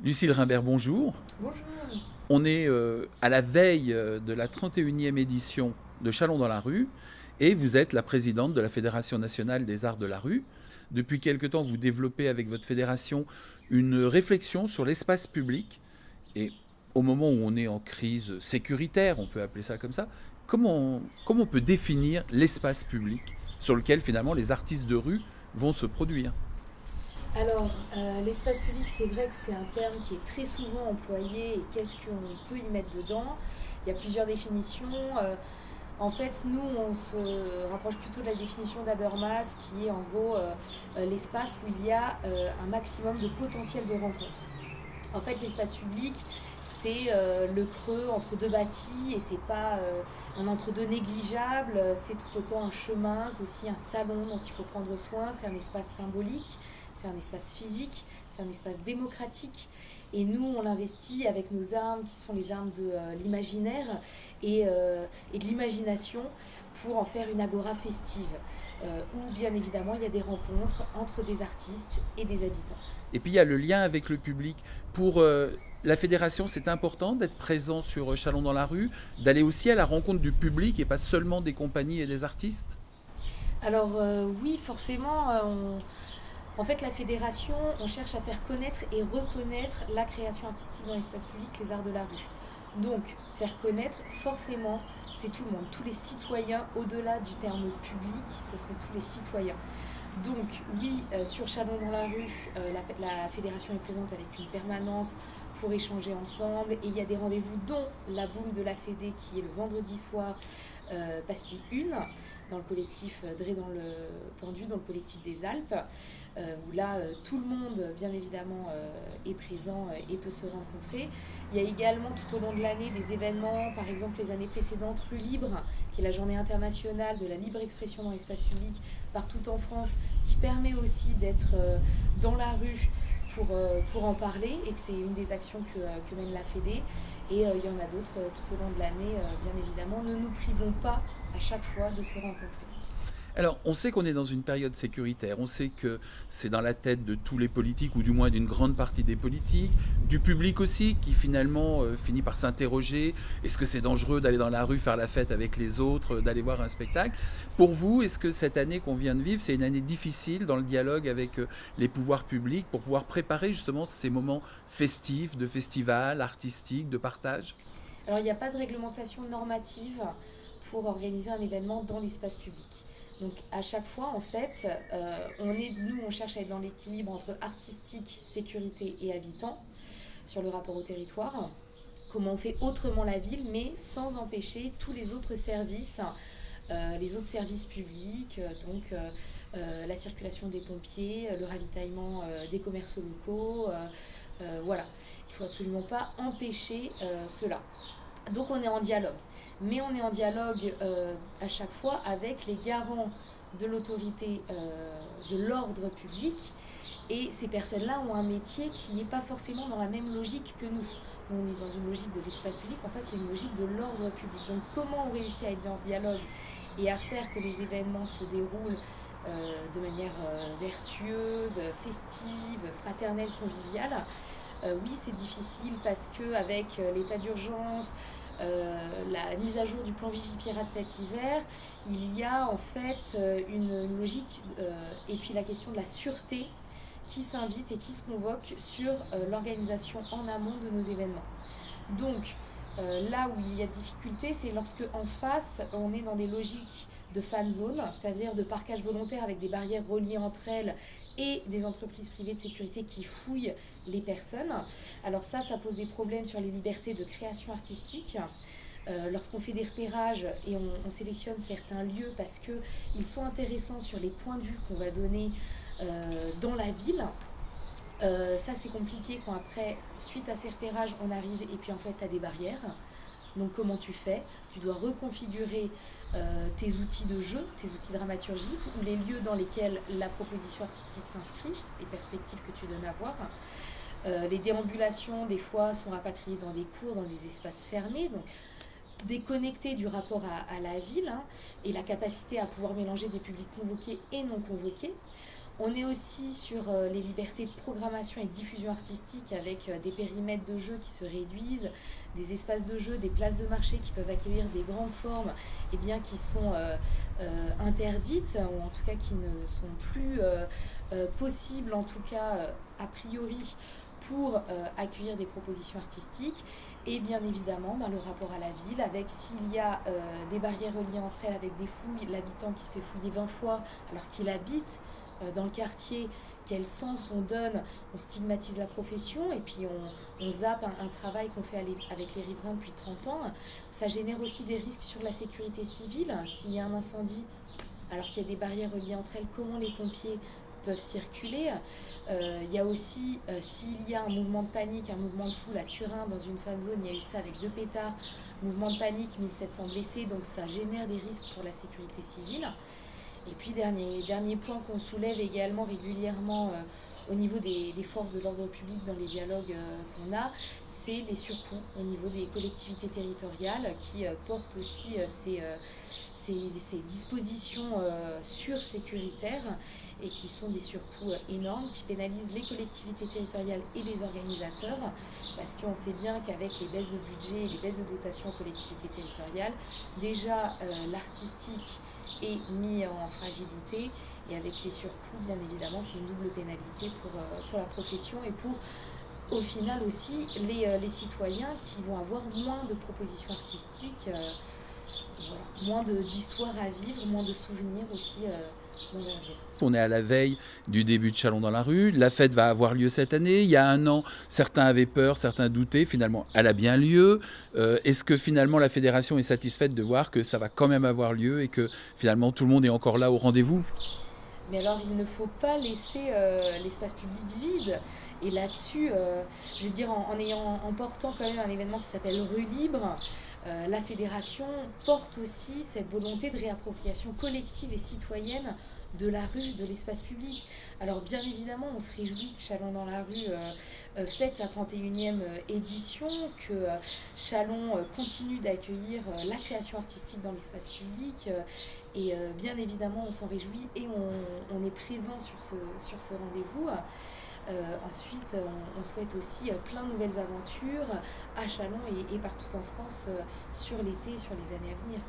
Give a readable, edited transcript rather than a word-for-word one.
Lucille Rimbert, bonjour. Bonjour. On est à la veille de la 31e édition de Chalon dans la rue et vous êtes la présidente de la Fédération nationale des arts de la rue. Depuis quelque temps, vous développez avec votre fédération une réflexion sur l'espace public et au moment où on est en crise sécuritaire, on peut appeler ça comme ça, comment on peut définir l'espace public sur lequel finalement les artistes de rue vont se produire? Alors, l'espace public, c'est vrai que c'est un terme qui est très souvent employé et qu'est-ce qu'on peut y mettre dedans? Il y a plusieurs définitions. En fait, nous, on se rapproche plutôt de la définition d'Habermas qui est en gros l'espace où il y a un maximum de potentiel de rencontre. En fait, l'espace public, c'est le creux entre deux bâtis et c'est pas un entre-deux négligeable, c'est tout autant un chemin qu'aussi un salon dont il faut prendre soin, c'est un espace symbolique, c'est un espace physique, c'est un espace démocratique. Et nous, on l'investit avec nos armes qui sont les armes de l'imaginaire et de l'imagination pour en faire une agora festive, où bien évidemment il y a des rencontres entre des artistes et des habitants. Et puis il y a le lien avec le public. Pour la fédération, c'est important d'être présent sur Chalon dans la rue, d'aller aussi à la rencontre du public et pas seulement des compagnies et des artistes. Alors oui, forcément, en fait, la fédération, on cherche à faire connaître et reconnaître la création artistique dans l'espace public, les arts de la rue. Donc, faire connaître, forcément, c'est tout le monde, tous les citoyens, au-delà du terme public, ce sont tous les citoyens. Donc, oui, sur Chalon dans la rue, la fédération est présente avec une permanence pour échanger ensemble. Et il y a des rendez-vous, dont la Boum de la Fédé, qui est le vendredi soir, Pastille 1, dans le collectif Dré dans le Pendu, dans le collectif des Alpes, où là, tout le monde, bien évidemment, est présent et peut se rencontrer. Il y a également, tout au long de l'année, des événements, par exemple les années précédentes, Rue Libre, qui est la journée internationale de la libre expression dans l'espace public partout en France, qui permet aussi d'être dans la rue pour en parler, et que c'est une des actions que mène la Fédé. Et il y en a d'autres tout au long de l'année, bien évidemment. Ne nous privons pas à chaque fois de se rencontrer. Alors, on sait qu'on est dans une période sécuritaire, on sait que c'est dans la tête de tous les politiques, ou du moins d'une grande partie des politiques, du public aussi, qui finalement finit par s'interroger, est-ce que c'est dangereux d'aller dans la rue faire la fête avec les autres, d'aller voir un spectacle? Pour vous, est-ce que cette année qu'on vient de vivre, c'est une année difficile dans le dialogue avec les pouvoirs publics pour pouvoir préparer justement ces moments festifs, de festival, artistiques, de partage? Alors, il n'y a pas de réglementation normative pour organiser un événement dans l'espace public. Donc à chaque fois, en fait, nous, on cherche à être dans l'équilibre entre artistique, sécurité et habitants sur le rapport au territoire. Comment on fait autrement la ville, mais sans empêcher tous les autres services publics, la circulation des pompiers, le ravitaillement des commerces locaux. Voilà, il ne faut absolument pas empêcher cela. Donc on est en dialogue. Mais on est en dialogue à chaque fois avec les garants de l'autorité de l'ordre public. Et ces personnes-là ont un métier qui n'est pas forcément dans la même logique que nous. Nous, on est dans une logique de l'espace public, en fait, il y a une logique de l'ordre public. Donc comment on réussit à être en dialogue et à faire que les événements se déroulent de manière vertueuse, festive, fraternelle, conviviale. Oui, c'est difficile parce qu'avec l'état d'urgence, la mise à jour du plan Vigipirate cet hiver, il y a en fait une logique et puis la question de la sûreté qui s'invite et qui se convoque sur l'organisation en amont de nos événements. Donc là où il y a difficulté, c'est lorsque en face, on est dans des logiques de fan zone, c'est-à-dire de parquage volontaire avec des barrières reliées entre elles et des entreprises privées de sécurité qui fouillent les personnes. Alors ça pose des problèmes sur les libertés de création artistique. Lorsqu'on fait des repérages et on sélectionne certains lieux parce qu'ils sont intéressants sur les points de vue qu'on va donner dans la ville, ça c'est compliqué quand après, suite à ces repérages, on arrive et puis en fait t'as des barrières. Donc comment tu fais? Tu dois reconfigurer tes outils de jeu, tes outils dramaturgiques ou les lieux dans lesquels la proposition artistique s'inscrit, les perspectives que tu donnes à voir. Les déambulations, des fois, sont rapatriées dans des cours, dans des espaces fermés, donc déconnectés du rapport à la ville, et la capacité à pouvoir mélanger des publics convoqués et non convoqués. On est aussi sur les libertés de programmation et de diffusion artistique avec des périmètres de jeu qui se réduisent, des espaces de jeu, des places de marché qui peuvent accueillir des grandes formes et bien, qui sont interdites ou en tout cas qui ne sont plus possibles, en tout cas a priori, pour accueillir des propositions artistiques. Et bien évidemment, le rapport à la ville, avec s'il y a des barrières reliées entre elles, avec des fouilles, l'habitant qui se fait fouiller 20 fois alors qu'il habite dans le quartier, quel sens on donne, on stigmatise la profession et puis on zappe un travail qu'on fait avec les riverains depuis 30 ans. Ça génère aussi des risques sur la sécurité civile. S'il y a un incendie, alors qu'il y a des barrières reliées entre elles, comment les pompiers peuvent circuler. Il y a aussi, s'il y a un mouvement de panique, un mouvement de foule à Turin, dans une fan zone, il y a eu ça avec 2 pétards, mouvement de panique, 1700 blessés, donc ça génère des risques pour la sécurité civile. Et puis, dernier point qu'on soulève également régulièrement au niveau des forces de l'ordre public dans les dialogues qu'on a, c'est les surcoûts au niveau des collectivités territoriales qui portent aussi ces dispositions sursécuritaires et qui sont des surcoûts énormes, qui pénalisent les collectivités territoriales et les organisateurs, parce qu'on sait bien qu'avec les baisses de budget et les baisses de dotation aux collectivités territoriales, déjà l'artistique est mis en fragilité, et avec ces surcoûts, bien évidemment, c'est une double pénalité pour la profession et pour, au final aussi, les citoyens qui vont avoir moins de propositions artistiques, voilà, moins d'histoires à vivre, moins de souvenirs aussi dans leur vie. On est à la veille du début de Chalon dans la rue. La fête va avoir lieu cette année. Il y a un an, certains avaient peur, certains doutaient. Finalement, elle a bien lieu. Est-ce que finalement la fédération est satisfaite de voir que ça va quand même avoir lieu et que finalement tout le monde est encore là au rendez-vous ? Mais alors, il ne faut pas laisser l'espace public vide. Et là-dessus, je veux dire, en portant quand même un événement qui s'appelle Rue Libre, la fédération porte aussi cette volonté de réappropriation collective et citoyenne de la rue, de l'espace public. Alors bien évidemment, on se réjouit que Chalon dans la rue fête sa 31e édition, que Chalon continue d'accueillir la création artistique dans l'espace public. Et bien évidemment, on s'en réjouit et on est présent sur ce rendez-vous. Ensuite, on souhaite aussi plein de nouvelles aventures à Chalon et partout en France sur l'été et sur les années à venir.